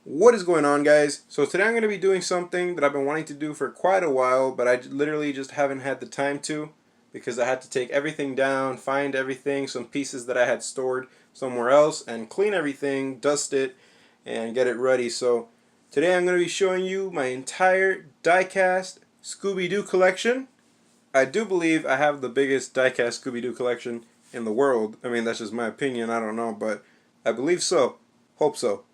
What is going on, guys? So today I'm going to be doing something that I've been wanting to do for quite a while, but I literally just haven't had the time to because I had to take everything down, find everything, some pieces that I had stored somewhere else, and clean everything, dust it, and get it ready. So today I'm going to be showing you my entire diecast Scooby Doo collection. I do believe I have the biggest diecast Scooby Doo collection in the world. I mean, that's just my opinion, I don't know, but I believe so. Hope so.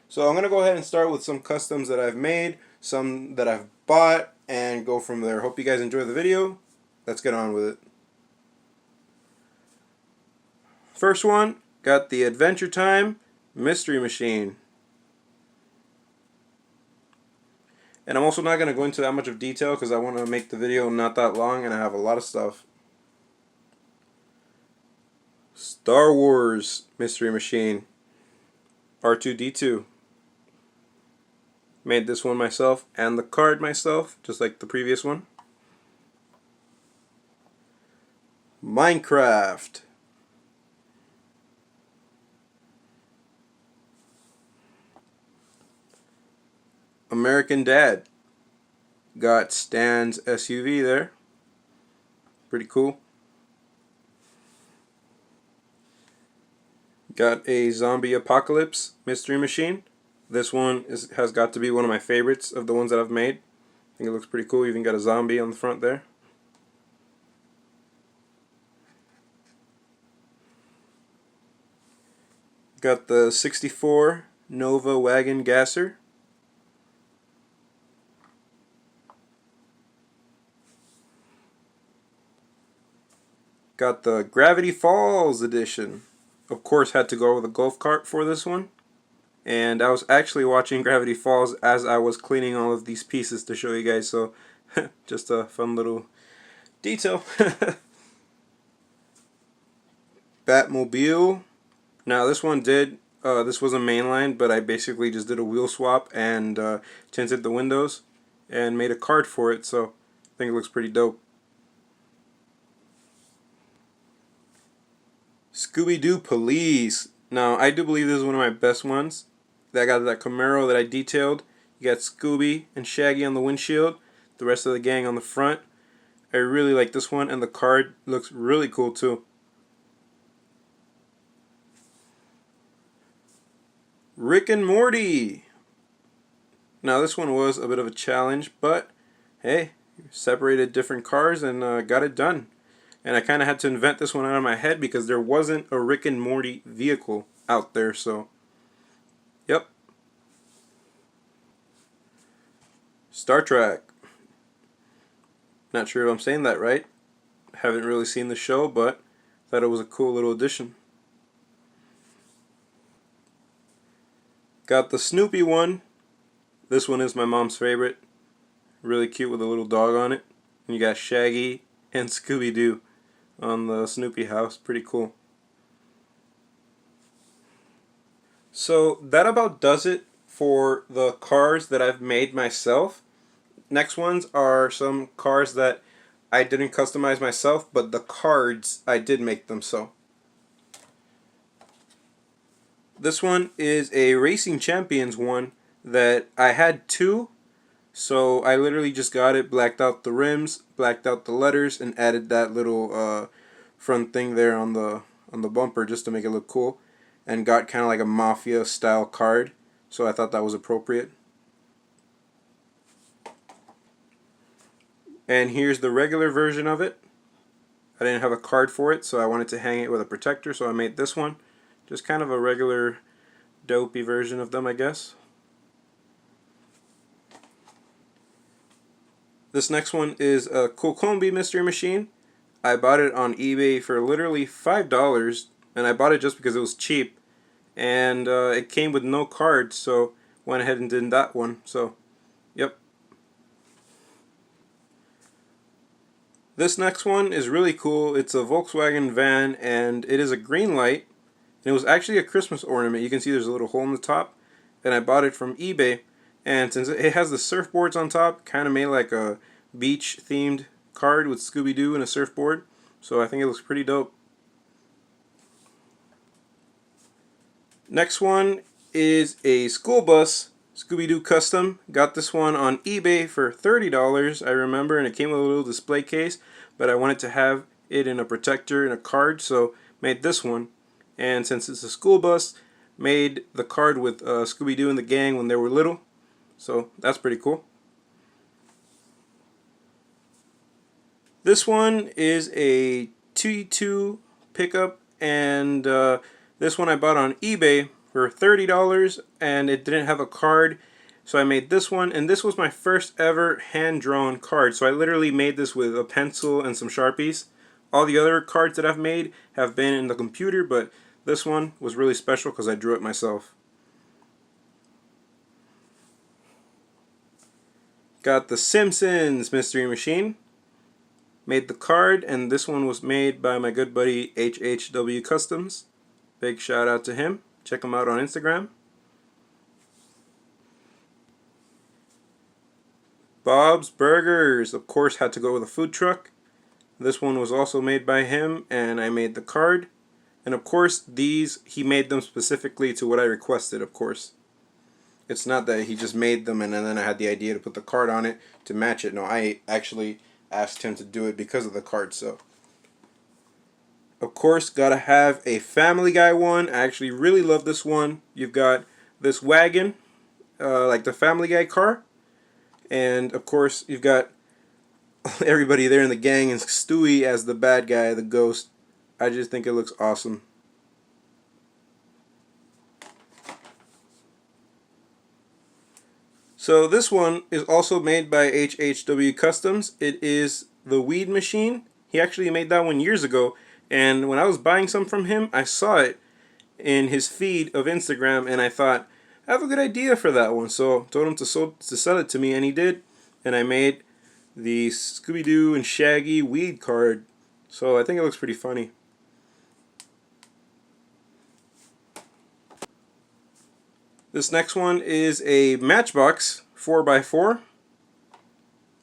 So I'm going to go ahead and start with some customs that I've made, some that I've bought, and go from there. Hope you guys enjoy the video. Let's get on with it. First one, got the Adventure Time Mystery Machine. And I'm also not going to go into that much of detail because I want to make the video not that long and I have a lot of stuff. Star Wars Mystery Machine. R2-D2. Made this one myself and the card myself, just like the previous one. Minecraft. American Dad. Got Stan's SUV there. Pretty cool. Got a Zombie Apocalypse Mystery Machine. This one has got to be one of my favorites of the ones that I've made. I think it looks pretty cool. Even got a zombie on the front there. Got the 64 Nova Wagon Gasser. Got the Gravity Falls edition. Of course, had to go with a golf cart for this one. And I was actually watching Gravity Falls as I was cleaning all of these pieces to show you guys, so just a fun little detail. Batmobile. Now this one this was a mainline, but I basically just did a wheel swap and tinted the windows and made a card for it, so I think it looks pretty dope. Scooby Doo Police. Now I do believe this is one of my best ones. I got that Camaro that I detailed. You got Scooby and Shaggy on the windshield, the rest of the gang on the front. I really like this one, and the card looks really cool too. Rick and Morty. Now this one was a bit of a challenge, but hey, separated different cars and got it done. And I kind of had to invent this one out of my head because there wasn't a Rick and Morty vehicle out there, so yep. Star Trek. Not sure if I'm saying that right. Haven't really seen the show, but thought it was a cool little addition. Got the Snoopy one. This one is my mom's favorite. Really cute with a little dog on it. And you got Shaggy and Scooby Doo on the Snoopy house. Pretty cool. So that about does it for the cars that I've made myself. Next ones are some cars that I didn't customize myself, but the cards I did make them so. This one is a Racing Champions one that I had two, so I literally just got it, blacked out the rims, blacked out the letters, and added that little front thing there on the bumper just to make it look cool, and got kind of like a mafia style card, so I thought that was appropriate. And here's the regular version of it. I didn't have a card for it, so I wanted to hang it with a protector, so I made this one. Just kind of a regular dopey version of them, I guess. This next one is a Kokombi Mystery Machine. I bought it on eBay for literally $5, and I bought it just because it was cheap. And it came with no cards, so went ahead and did that one. So, yep. This next one is really cool. It's a Volkswagen van, and it is a green light. And it was actually a Christmas ornament. You can see there's a little hole in the top. And I bought it from eBay. And since it has the surfboards on top, kind of made like a beach-themed card with Scooby-Doo and a surfboard. So I think it looks pretty dope. Next one is a school bus Scooby Doo custom. Got this one on eBay for $30, I remember, and it came with a little display case, but I wanted to have it in a protector and a card, so made this one. And since it's a school bus, made the card with Scooby Doo and the gang when they were little, so that's pretty cool. This one is a T2 pickup, and this one I bought on eBay for $30, and it didn't have a card, so I made this one, and this was my first ever hand-drawn card. So I literally made this with a pencil and some Sharpies. All the other cards that I've made have been in the computer, but this one was really special because I drew it myself. Got the Simpsons Mystery Machine. Made the card, and this one was made by my good buddy HHW Customs. Big shout out to him. Check him out on Instagram. Bob's Burgers, of course, had to go with a food truck. This one was also made by him, and I made the card. And of course, these, he made them specifically to what I requested, of course. It's not that he just made them and then I had the idea to put the card on it to match it. No, I actually asked him to do it because of the card. So of course, gotta have a Family Guy one. I actually really love this one. You've got this wagon, like the Family Guy car, and of course you've got everybody there in the gang and Stewie as the bad guy, the ghost. I just think it looks awesome. So this one is also made by HHW Customs. It is the weed machine. He actually made that one years ago, and when I was buying some from him, I saw it in his feed of Instagram, and I thought, I have a good idea for that one. So told him to sell it to me, and he did. And I made the Scooby-Doo and Shaggy weed card. So I think it looks pretty funny. This next one is a Matchbox 4x4.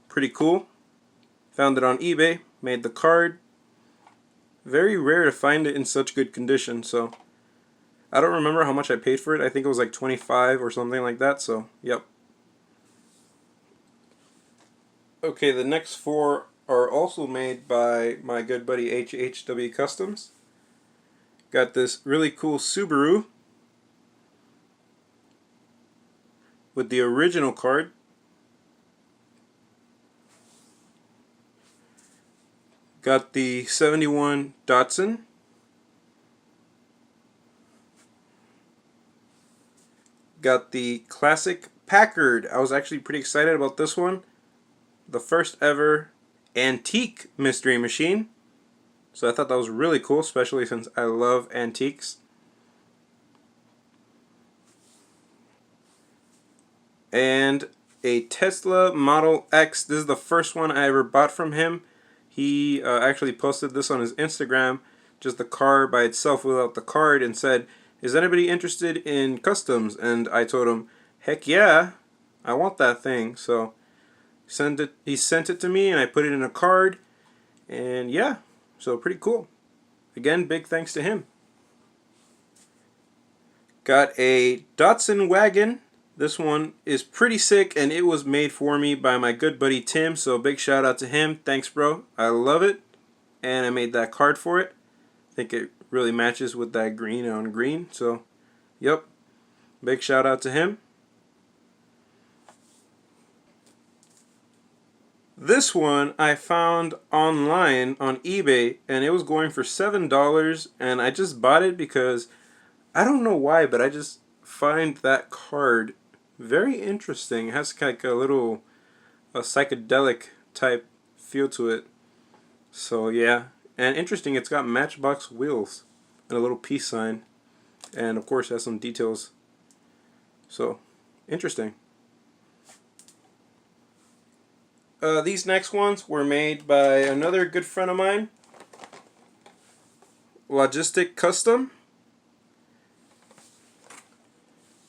Pretty cool. Found it on eBay. Made the card. Very rare to find it in such good condition, so I don't remember how much I paid for it. I think it was like $25 or something like that, so yep. Okay, the next four are also made by my good buddy HHW Customs. Got this really cool Subaru with the original card. Got the 71 Datsun. Got the classic Packard. I was actually pretty excited about this one. The first ever antique mystery machine. So I thought that was really cool, especially since I love antiques. And a Tesla Model X. This is the first one I ever bought from him. He actually posted this on his Instagram, just the car by itself without the card, and said, is anybody interested in customs? And I told him, heck yeah, I want that thing. So he sent it to me, and I put it in a card, and yeah, so pretty cool. Again, big thanks to him. Got a Datsun Wagon. This one is pretty sick, and it was made for me by my good buddy Tim, so big shout out to him. Thanks, bro. I love it, and I made that card for it. I think it really matches with that green on green, so yep, big shout out to him. This one I found online on eBay, and it was going for $7, and I just bought it because I don't know why, but I just find that card very interesting. It has like a little psychedelic type feel to it. So yeah, and interesting, it's got Matchbox wheels and a little peace sign, and of course has some details. So interesting. These next ones were made by another good friend of mine, Logistic Custom.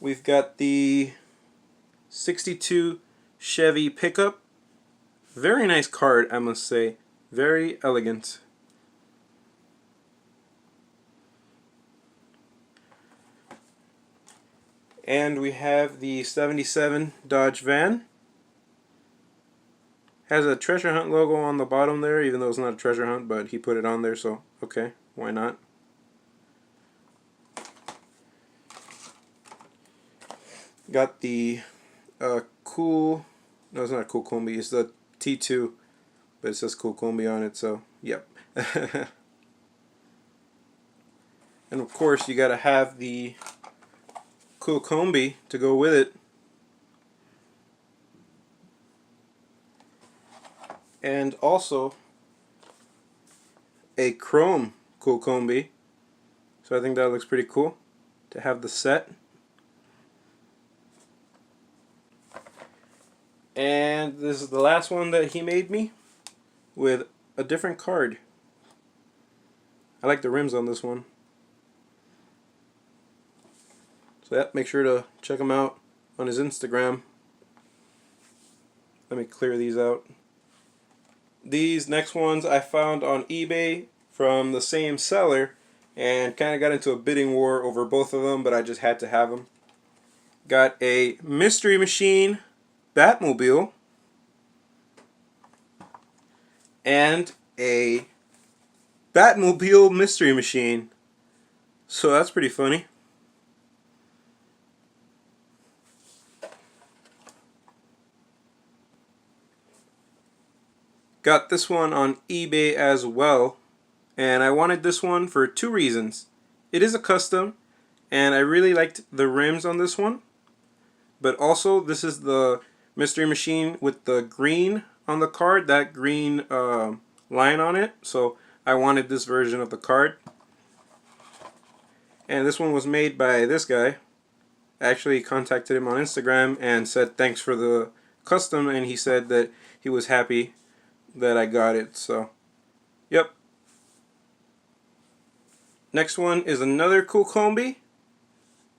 We've got the 62 Chevy pickup. Very nice card, I must say. Very elegant. And we have the 77 Dodge van. Has a treasure hunt logo on the bottom there, even though it's not a treasure hunt, but he put it on there, so okay, why not? Got the cool, no, it's not a cool combi, it's the T2, but it says cool combi on it, so yep. And of course you gotta have the cool combi to go with it. And also a chrome cool combi, so I think that looks pretty cool to have the set. And this is the last one that he made me with a different card. I like the rims on this one. So yeah, make sure to check him out on his Instagram. Let me clear these out. These next ones I found on eBay from the same seller and kind of got into a bidding war over both of them, but I just had to have them. Got a Mystery Machine Batmobile and a Batmobile Mystery Machine. So that's pretty funny. Got this one on eBay as well, and I wanted this one for two reasons. It is a custom, and I really liked the rims on this one, but also this is the Mystery Machine with the green on the card, that green line on it, so I wanted this version of the card. And this one was made by this guy. I actually contacted him on Instagram and said thanks for the custom, and he said that he was happy that I got it, so yep. Next one is another cool combi,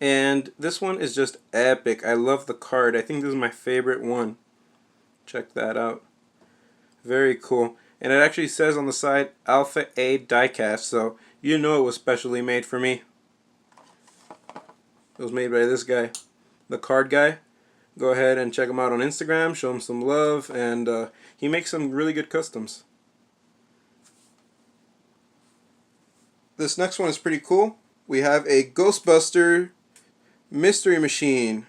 and this one is just epic. I love the card. I think this is my favorite one. Check that out. Very cool. And it actually says on the side Alpha A diecast, so you know it was specially made for me. It was made by this guy, the card guy. Go ahead and check him out on Instagram, show him some love, and he makes some really good customs. This next one is pretty cool. We have a Ghostbuster Mystery Machine.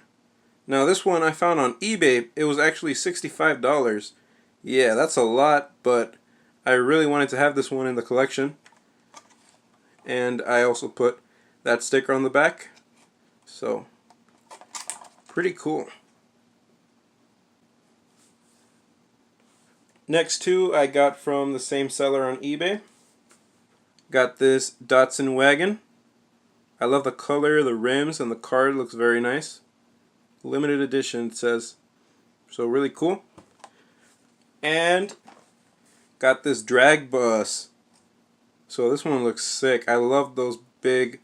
Now this one I found on eBay. It was actually $65. Yeah, that's a lot, but I really wanted to have this one in the collection. And I also put that sticker on the back. So, pretty cool. Next two I got from the same seller on eBay. Got this Datsun Wagon. I love the color, the rims, and the card looks very nice. Limited edition, it says. So really cool. And got this drag bus. So this one looks sick. I love those big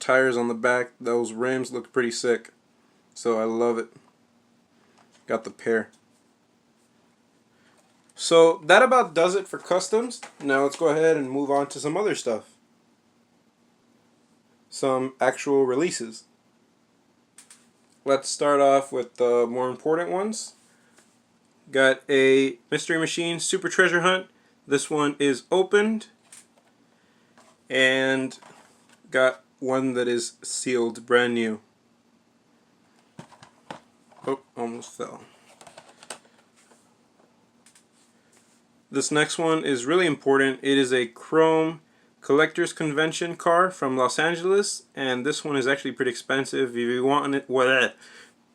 tires on the back. Those rims look pretty sick. So I love it. Got the pair. So that about does it for customs. Now let's go ahead and move on to some other stuff. Some actual releases. Let's start off with the more important ones. Got a Mystery Machine Super Treasure Hunt. This one is opened. And got one that is sealed brand new. Oh, almost fell. This next one is really important. It is a chrome collector's convention car from Los Angeles, and this one is actually pretty expensive. If you want it,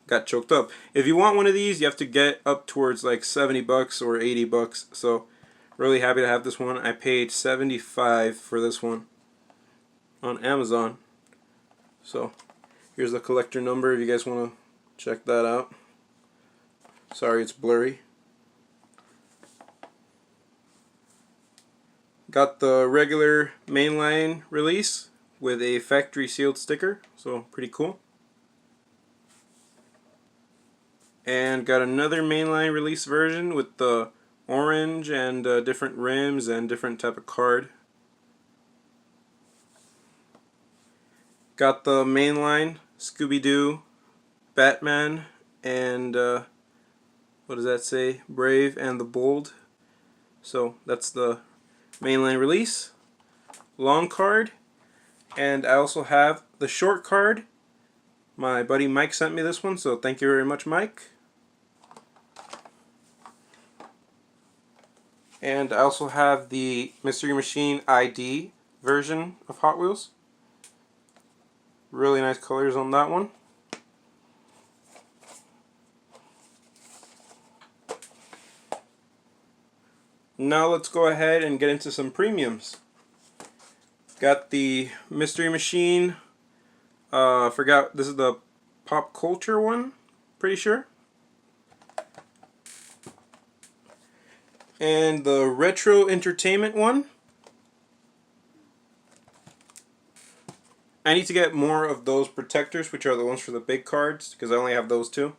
got choked up. If you want one of these, you have to get up towards like 70 bucks or 80 bucks. So, really happy to have this one. I paid $75 for this one on Amazon. So, here's the collector number if you guys want to check that out. Sorry, it's blurry. Got the regular mainline release with a factory sealed sticker, so pretty cool. And got another mainline release version with the orange and different rims and different type of card. Got the mainline Scooby Doo, Batman, and what does that say? Brave and the Bold. So that's the mainline release. Long card. And I also have the short card. My buddy Mike sent me this one, so thank you very much, Mike. And I also have the Mystery Machine ID version of Hot Wheels. Really nice colors on that one. Now let's go ahead and get into some premiums. Got the Mystery Machine. I forgot, this is the pop culture one, pretty sure. And the retro entertainment one. I need to get more of those protectors, which are the ones for the big cards, because I only have those two.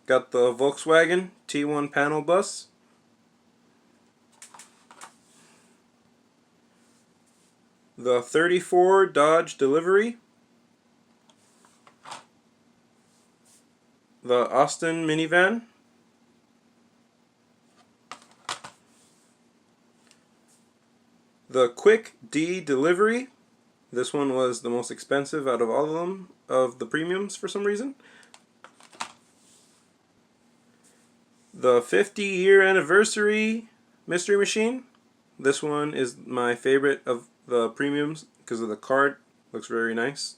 Got the Volkswagen T1 panel bus. The 34 Dodge Delivery. The Austin minivan. The Quick D Delivery. This one was the most expensive out of all of them, of the premiums for some reason. The 50-year anniversary Mystery Machine. This one is my favorite of the premiums because of the card. Looks very nice.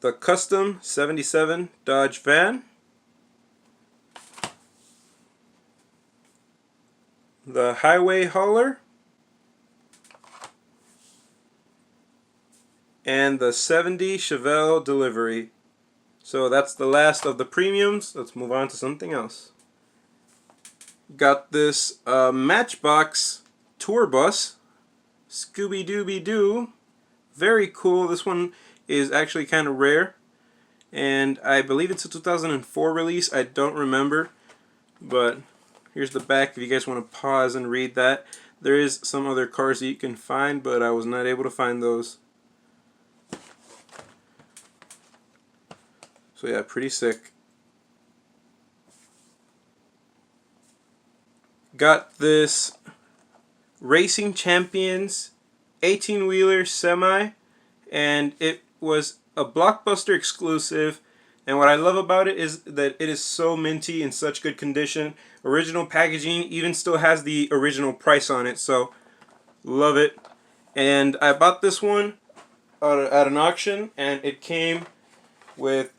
The Custom 77 Dodge Van. The Highway Hauler. And the 70 Chevelle Delivery. So that's the last of the premiums. Let's move on to something else. Got this Matchbox tour bus, Scooby Doo. Very cool. This one is actually kind of rare, and I believe it's a 2004 release. I don't remember, but here's the back if you guys want to pause and read that. There is some other cars that you can find, but I was not able to find those. So yeah, pretty sick. Got this Racing Champions 18-wheeler semi, and it was a Blockbuster exclusive, and what I love about it is that it is so minty in such good condition. Original packaging, even still has the original price on it, so love it. And I bought this one at an auction, and it came with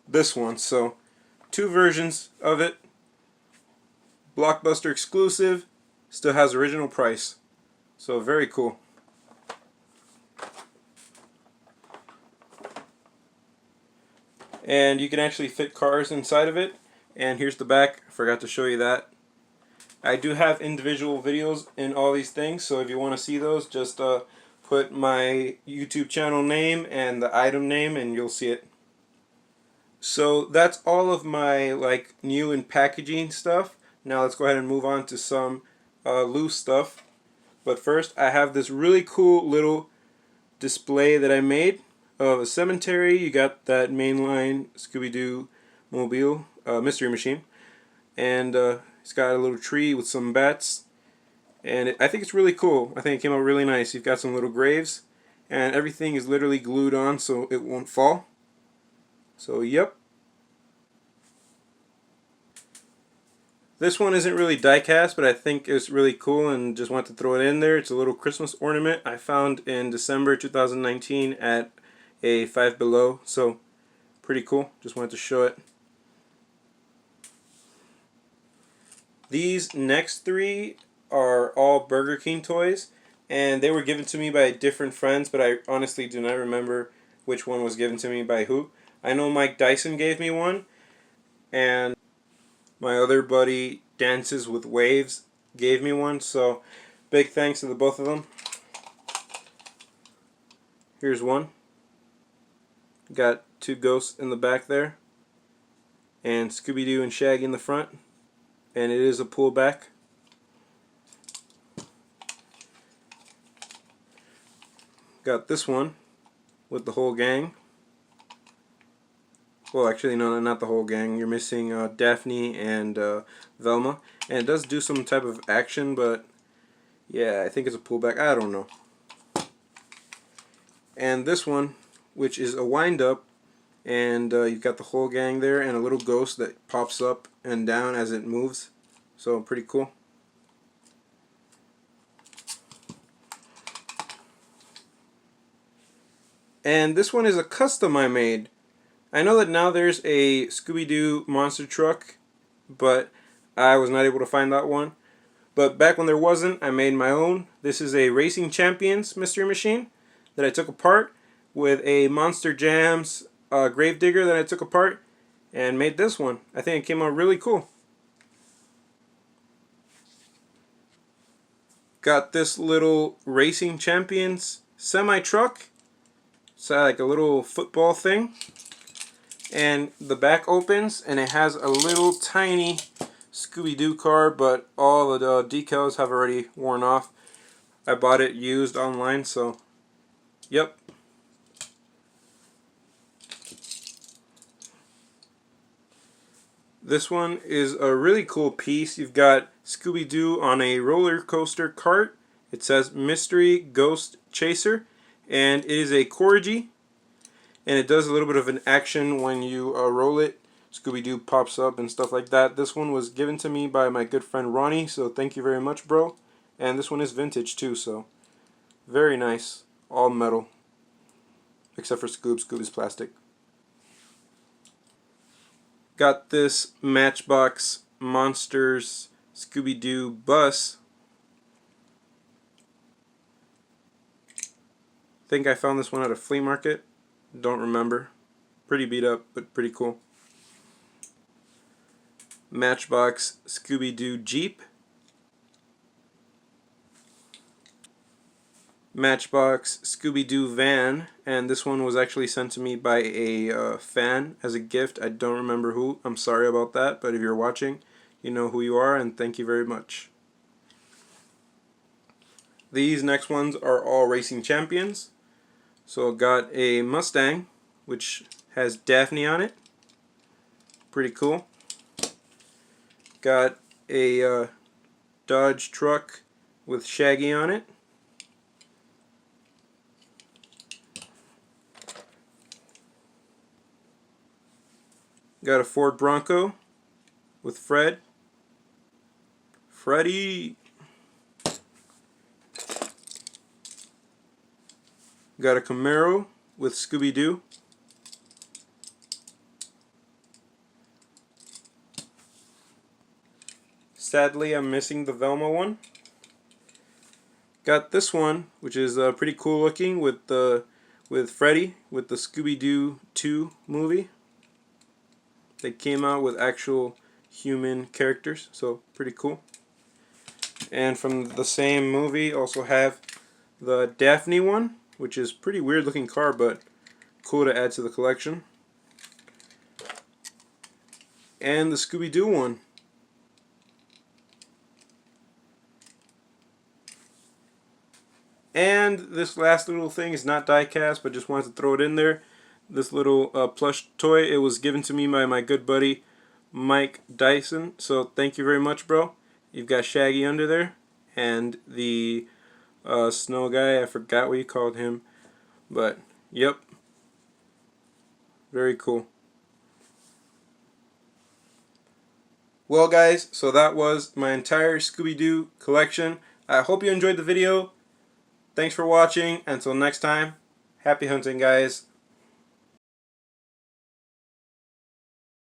this one, so two versions of it. Blockbuster exclusive, still has original price, so very cool. And you can actually fit cars inside of it, and here's the back. I forgot to show you that. I do have individual videos in all these things, so if you want to see those, just put my YouTube channel name and the item name and you'll see it. So that's all of my new and packaging stuff. Now let's go ahead and move on to some loose stuff. But first, I have this really cool little display that I made of a cemetery. You got that mainline Scooby Doo Mobile Mystery Machine, and it's got a little tree with some bats, and I think it's really cool. I think it came out really nice. You've got some little graves, and everything is literally glued on so it won't fall. So yep. This one isn't really die-cast, but I think it's really cool and just want to throw it in there. It's a little Christmas ornament I found in December 2019 at a Five Below, so pretty cool. Just wanted to show it. These next three are all Burger King toys, and they were given to me by different friends, but I honestly do not remember which one was given to me by who. I know Mike Dyson gave me one, and my other buddy Dances with Waves gave me one, so big thanks to the both of them. Here's one. Got two ghosts in the back there, and Scooby-Doo and Shaggy in the front, and it is a pullback. Got this one with the whole gang. Well, actually, no, not the whole gang. You're missing Daphne and Velma. And it does do some type of action, but yeah, I think it's a pullback. I don't know. And this one, which is a wind-up, and you've got the whole gang there and a little ghost that pops up and down as it moves. So, pretty cool. And this one is a custom I made. I know that now there's a Scooby Doo monster truck, but I was not able to find that one. But back when there wasn't, I made my own. This is a Racing Champions mystery machine that I took apart with a Monster Jams Gravedigger that I took apart and made this one. I think it came out really cool. Got this little Racing Champions semi-truck. It's like a little football thing. And the back opens and it has a little tiny Scooby Doo car, but all the decals have already worn off. I bought it used online, so yep. This one is a really cool piece. You've got Scooby Doo on a roller coaster cart. It says Mystery Ghost Chaser, and it is a corgi. And it does a little bit of an action when you roll it. Scooby-Doo pops up and stuff like that. This one was given to me by my good friend Ronnie, so thank you very much, bro. And this one is vintage too, so very nice. All metal. Except for Scoob. Scoob is plastic. Got this Matchbox Monsters Scooby-Doo bus. I think I found this one at a flea market. Don't remember. Pretty beat up, but pretty cool. Matchbox Scooby-Doo Jeep. Matchbox Scooby-Doo van, and this one was actually sent to me by a fan as a gift. I don't remember who. I'm sorry about that, but if you're watching, you know who you are, and thank you very much. These next ones are all Racing Champions. So got a Mustang, which has Daphne on it. Pretty cool. Got a Dodge truck with Shaggy on it. Got a Ford Bronco with Fred. Freddy! Got a Camaro with Scooby Doo. Sadly, I'm missing the Velma one. Got this one, which is pretty cool looking with Freddy with the Scooby Doo 2 movie. They came out with actual human characters, so pretty cool. And from the same movie, also have the Daphne one, which is pretty weird looking car, but cool to add to the collection. And the Scooby Doo one. And this last little thing is not die cast, but just wanted to throw it in there. This little plush toy, it was given to me by my good buddy Mike Dyson. So thank you very much, bro. You've got Shaggy under there, and the snow guy, I forgot what you called him, but yep, very cool. Well guys, so that was my entire Scooby-Doo collection. I hope you enjoyed the video. Thanks for watching. Until next time, happy hunting guys.